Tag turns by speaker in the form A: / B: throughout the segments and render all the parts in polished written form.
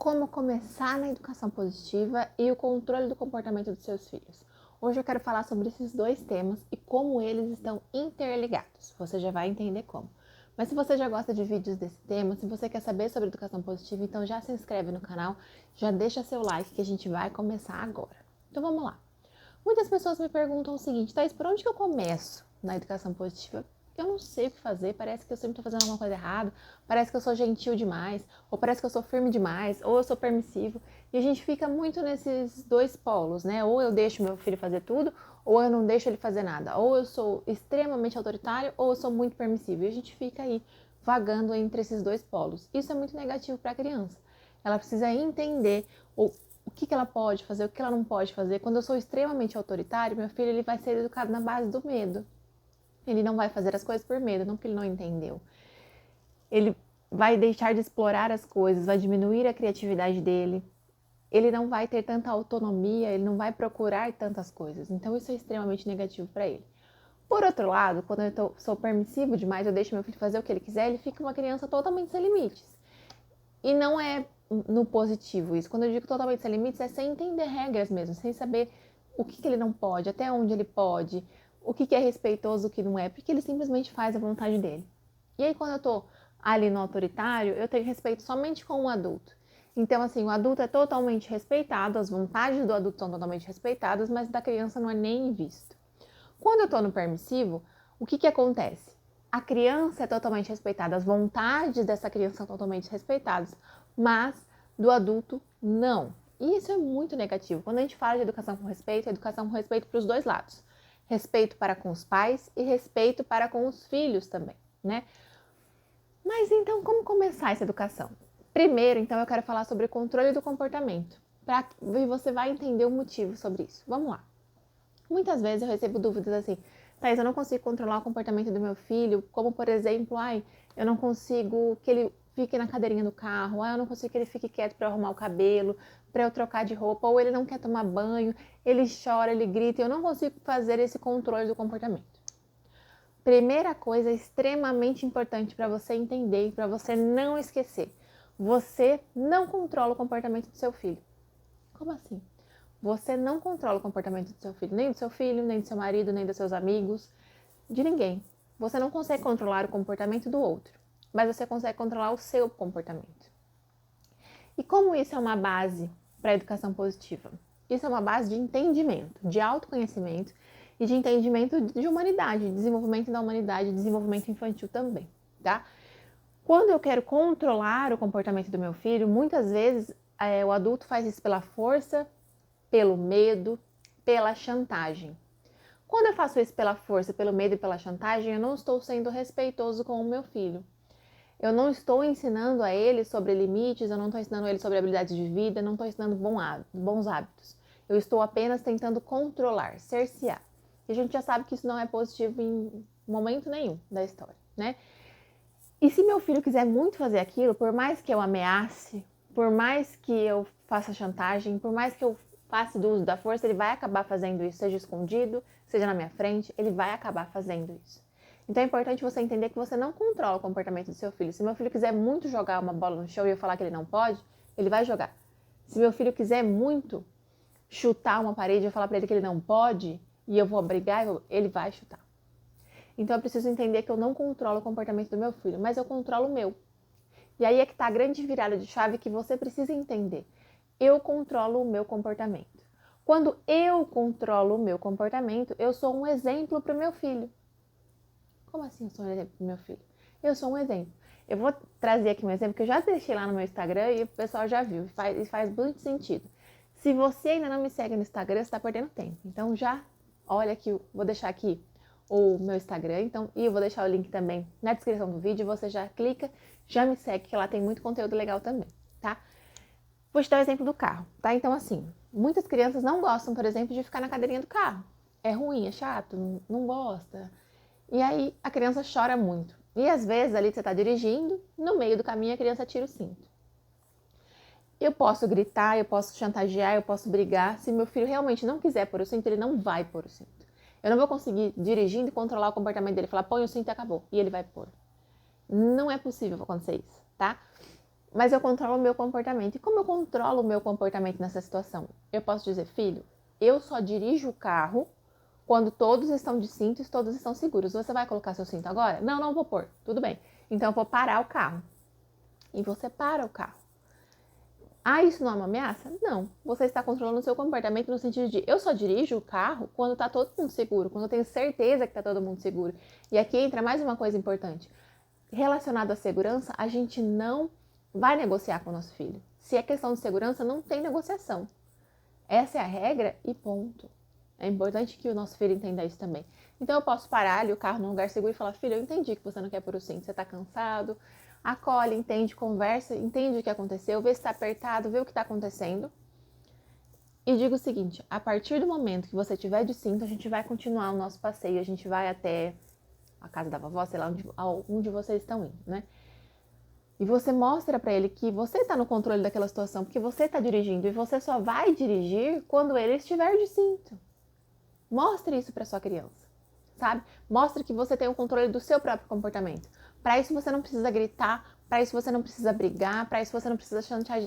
A: Como começar na educação positiva e o controle do comportamento dos seus filhos. Hoje eu quero falar sobre esses dois temas e como eles estão interligados. Você já vai entender como. Mas se você já gosta de vídeos desse tema, se você quer saber sobre educação positiva, então já se inscreve no canal, já deixa seu like que a gente vai começar agora. Então vamos lá. Muitas pessoas me perguntam o seguinte: Thaís, por onde que eu começo na educação positiva? Eu não sei o que fazer, parece que eu sempre estou fazendo alguma coisa errada, parece que eu sou gentil demais, ou parece que eu sou firme demais, ou eu sou permissivo. E a gente fica muito nesses dois polos, né? Ou eu deixo meu filho fazer tudo, ou eu não deixo ele fazer nada. Ou eu sou extremamente autoritário, ou eu sou muito permissivo. E a gente fica aí vagando entre esses dois polos. Isso é muito negativo para a criança. Ela precisa entender o que ela pode fazer, o que ela não pode fazer. Quando eu sou extremamente autoritário, meu filho ele vai ser educado na base do medo. Ele não vai fazer as coisas por medo, não porque ele não entendeu. Ele vai deixar de explorar as coisas, vai diminuir a criatividade dele. Ele não vai ter tanta autonomia, ele não vai procurar tantas coisas. Então isso é extremamente negativo para ele. Por outro lado, quando eu sou permissivo demais, eu deixo meu filho fazer o que ele quiser, ele fica uma criança totalmente sem limites. E não é no positivo isso. Quando eu digo totalmente sem limites, é sem entender regras mesmo, sem saber o que ele não pode, até onde ele pode, o que é respeitoso, o que não é, porque ele simplesmente faz a vontade dele. E aí, quando eu tô ali no autoritário, eu tenho respeito somente com o adulto. Então, assim, o adulto é totalmente respeitado, as vontades do adulto são totalmente respeitadas, mas da criança não é nem visto. Quando eu tô no permissivo, o que acontece? A criança é totalmente respeitada, as vontades dessa criança são totalmente respeitadas, mas do adulto não. E isso é muito negativo. Quando a gente fala de educação com respeito, é educação com respeito para os dois lados. Respeito para com os pais e respeito para com os filhos também, né? Mas então, como começar essa educação? Primeiro, então, eu quero falar sobre o controle do comportamento. E você vai entender o motivo sobre isso. Vamos lá. Muitas vezes eu recebo dúvidas assim: Thaís, eu não consigo controlar o comportamento do meu filho, como por exemplo, eu não consigo que ele fique na cadeirinha do carro, eu não consigo que ele fique quieto para arrumar o cabelo, para eu trocar de roupa, ou ele não quer tomar banho, ele chora, ele grita, e eu não consigo fazer esse controle do comportamento. Primeira coisa extremamente importante para você entender e para você não esquecer: você não controla o comportamento do seu filho. Como assim? Você não controla o comportamento do seu filho, nem do seu filho, nem do seu marido, nem dos seus amigos, de ninguém. Você não consegue controlar o comportamento do outro, mas você consegue controlar o seu comportamento. E como isso é uma base para a educação positiva? Isso é uma base de entendimento, de autoconhecimento e de entendimento de humanidade, desenvolvimento da humanidade, desenvolvimento infantil também, tá? Quando eu quero controlar o comportamento do meu filho, muitas vezes o adulto faz isso pela força, pelo medo, pela chantagem. Quando eu faço isso pela força, pelo medo e pela chantagem, eu não estou sendo respeitoso com o meu filho. Eu não estou ensinando a ele sobre limites, eu não estou ensinando a ele sobre habilidades de vida, não estou ensinando bons hábitos. Eu estou apenas tentando controlar, cercear. E a gente já sabe que isso não é positivo em momento nenhum da história, né? E se meu filho quiser muito fazer aquilo, por mais que eu ameace, por mais que eu faça chantagem, por mais que eu faça do uso da força, ele vai acabar fazendo isso, seja escondido, seja na minha frente, ele vai acabar fazendo isso. Então é importante você entender que você não controla o comportamento do seu filho. Se meu filho quiser muito jogar uma bola no chão e eu falar que ele não pode, ele vai jogar. Se meu filho quiser muito chutar uma parede e eu falar para ele que ele não pode, e eu vou brigar, ele vai chutar. Então eu preciso entender que eu não controlo o comportamento do meu filho, mas eu controlo o meu. E aí é que está a grande virada de chave que você precisa entender. Eu controlo o meu comportamento. Quando eu controlo o meu comportamento, eu sou um exemplo para o meu filho. Como assim eu sou um exemplo para o meu filho? Eu sou um exemplo. Eu vou trazer aqui um exemplo que eu já deixei lá no meu Instagram e o pessoal já viu. E faz muito sentido. Se você ainda não me segue no Instagram, você está perdendo tempo. Então já olha aqui, vou deixar aqui o meu Instagram, e eu vou deixar o link também na descrição do vídeo, você já clica, já me segue, que lá tem muito conteúdo legal também, tá? Vou te dar o exemplo do carro, tá? Então, assim, muitas crianças não gostam, por exemplo, de ficar na cadeirinha do carro. É ruim, é chato, não gosta. E aí a criança chora muito. E às vezes ali você tá dirigindo, no meio do caminho a criança tira o cinto. Eu posso gritar, eu posso chantagear, eu posso brigar. Se meu filho realmente não quiser pôr o cinto, ele não vai pôr o cinto. Eu não vou conseguir, dirigindo, e controlar o comportamento dele. Falar, põe o cinto e acabou. E ele vai pôr. Não é possível acontecer isso, tá? mas eu controlo o meu comportamento. E como eu controlo o meu comportamento nessa situação? Eu posso dizer, filho, eu só dirijo o carro quando todos estão de cinto e todos estão seguros. Você vai colocar seu cinto agora? Não, não vou pôr. Tudo bem. Então eu vou parar o carro. E você para o carro. Ah, isso não é uma ameaça? Não. Você está controlando o seu comportamento no sentido de eu só dirijo o carro quando está todo mundo seguro, quando eu tenho certeza que está todo mundo seguro. E aqui entra mais uma coisa importante. Relacionado à segurança, a gente não vai negociar com o nosso filho. Se é questão de segurança, não tem negociação. Essa é a regra e ponto. É importante que o nosso filho entenda isso também. Então eu posso parar ali o carro num lugar seguro e falar, filho, eu entendi que você não quer pôr o cinto, você está cansado. Acolhe, entende, conversa, entende o que aconteceu, vê se está apertado, vê o que está acontecendo. E digo o seguinte, a partir do momento que você tiver de cinto, a gente vai continuar o nosso passeio, a gente vai até a casa da vovó, sei lá onde vocês estão indo, né? E você mostra para ele que você está no controle daquela situação, porque você está dirigindo e você só vai dirigir quando ele estiver de cinto. Mostre isso para sua criança, sabe? Mostre que você tem o controle do seu próprio comportamento. Para isso você não precisa gritar, para isso você não precisa brigar, para isso você não precisa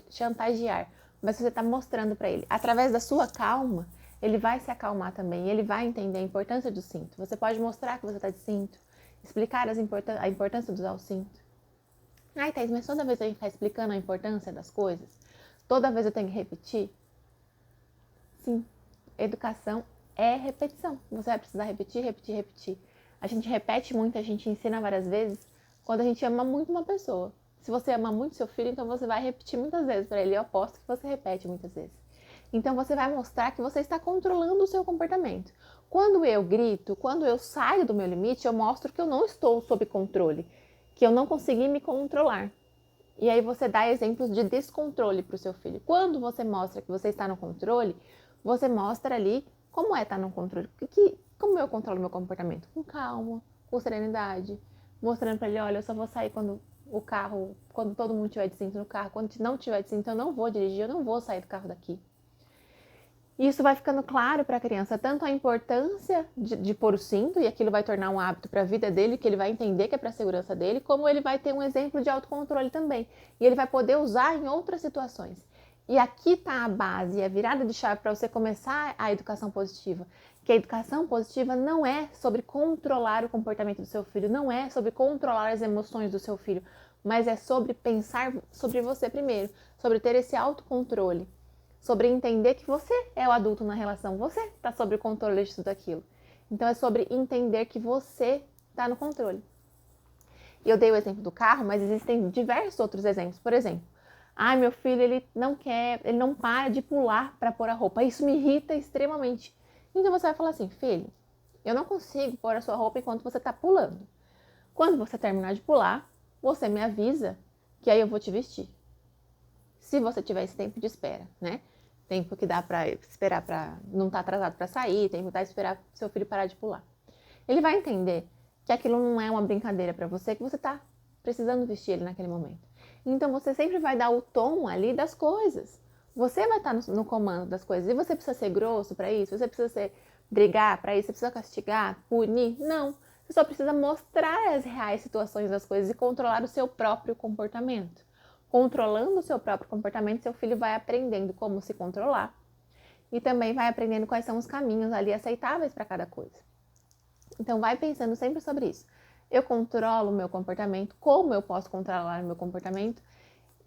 A: chantagear. Mas você está mostrando para ele, através da sua calma, ele vai se acalmar também, ele vai entender a importância do cinto. Você pode mostrar que você está de cinto, explicar a importância de usar o cinto. Ai, Thaís, mas toda vez a gente está explicando a importância das coisas? Toda vez eu tenho que repetir? Sim, educação é repetição. Você vai precisar repetir, repetir, repetir. A gente repete muito, a gente ensina várias vezes quando a gente ama muito uma pessoa. Se você ama muito seu filho, então você vai repetir muitas vezes para ele. Eu aposto que você repete muitas vezes. Então você vai mostrar que você está controlando o seu comportamento. Quando eu grito, quando eu saio do meu limite, eu mostro que eu não estou sob controle, que eu não consegui me controlar. E aí você dá exemplos de descontrole para o seu filho. Quando você mostra que você está no controle, você mostra ali como é estar no controle. Como eu controlo meu comportamento? Com calma, com serenidade. Mostrando para ele, olha, eu só vou sair quando todo mundo tiver de cinto no carro. Quando não tiver de cinto, eu não vou dirigir, eu não vou sair do carro daqui. E isso vai ficando claro para a criança, tanto a importância de pôr o cinto, e aquilo vai tornar um hábito para a vida dele, que ele vai entender que é para a segurança dele, como ele vai ter um exemplo de autocontrole também. E ele vai poder usar em outras situações. E aqui está a base, a virada de chave para você começar a educação positiva. Que a educação positiva não é sobre controlar o comportamento do seu filho, não é sobre controlar as emoções do seu filho, mas é sobre pensar sobre você primeiro, sobre ter esse autocontrole. Sobre entender que você é o adulto na relação, você está sob o controle de tudo aquilo. Então é sobre entender que você está no controle. Eu dei o exemplo do carro, mas existem diversos outros exemplos. Por exemplo, meu filho ele não para de pular para pôr a roupa. Isso me irrita extremamente. Então você vai falar assim, filho, eu não consigo pôr a sua roupa enquanto você está pulando. Quando você terminar de pular, você me avisa que aí eu vou te vestir. Se você tiver esse tempo de espera, né? Tempo que dá para esperar para não estar atrasado para sair, tempo que dá para esperar seu filho parar de pular. Ele vai entender que aquilo não é uma brincadeira para você, que você está precisando vestir ele naquele momento. Então você sempre vai dar o tom ali das coisas. Você vai estar no comando das coisas. E você precisa ser grosso para isso? Você precisa brigar para isso? Você precisa castigar, punir? Não. Você só precisa mostrar as reais situações das coisas e controlar o seu próprio comportamento. Controlando o seu próprio comportamento, seu filho vai aprendendo como se controlar e também vai aprendendo quais são os caminhos ali aceitáveis para cada coisa. Então vai pensando sempre sobre isso. Eu controlo o meu comportamento, como eu posso controlar o meu comportamento,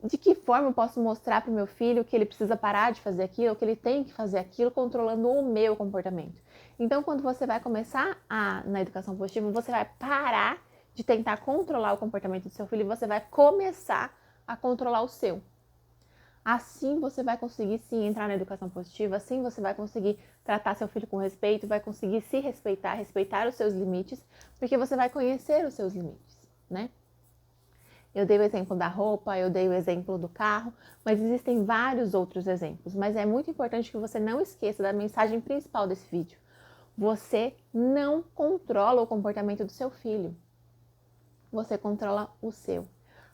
A: de que forma eu posso mostrar para o meu filho que ele precisa parar de fazer aquilo, que ele tem que fazer aquilo, controlando o meu comportamento. Então quando você vai começar na educação positiva, você vai parar de tentar controlar o comportamento do seu filho e você vai começar a controlar o seu. Assim você vai conseguir sim entrar na educação positiva, assim você vai conseguir tratar seu filho com respeito, vai conseguir se respeitar, respeitar os seus limites, porque você vai conhecer os seus limites, né? Eu dei o exemplo da roupa, eu dei o exemplo do carro, mas existem vários outros exemplos. Mas é muito importante que você não esqueça da mensagem principal desse vídeo. Você não controla o comportamento do seu filho. Você controla o seu.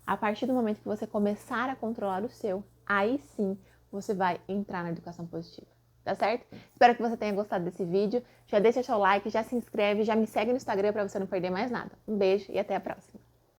A: A partir do momento que você começar a controlar o seu, aí sim você vai entrar na educação positiva. Tá certo? Espero que você tenha gostado desse vídeo. Já deixa seu like, já se inscreve, já me segue no Instagram para você não perder mais nada. Um beijo e até a próxima.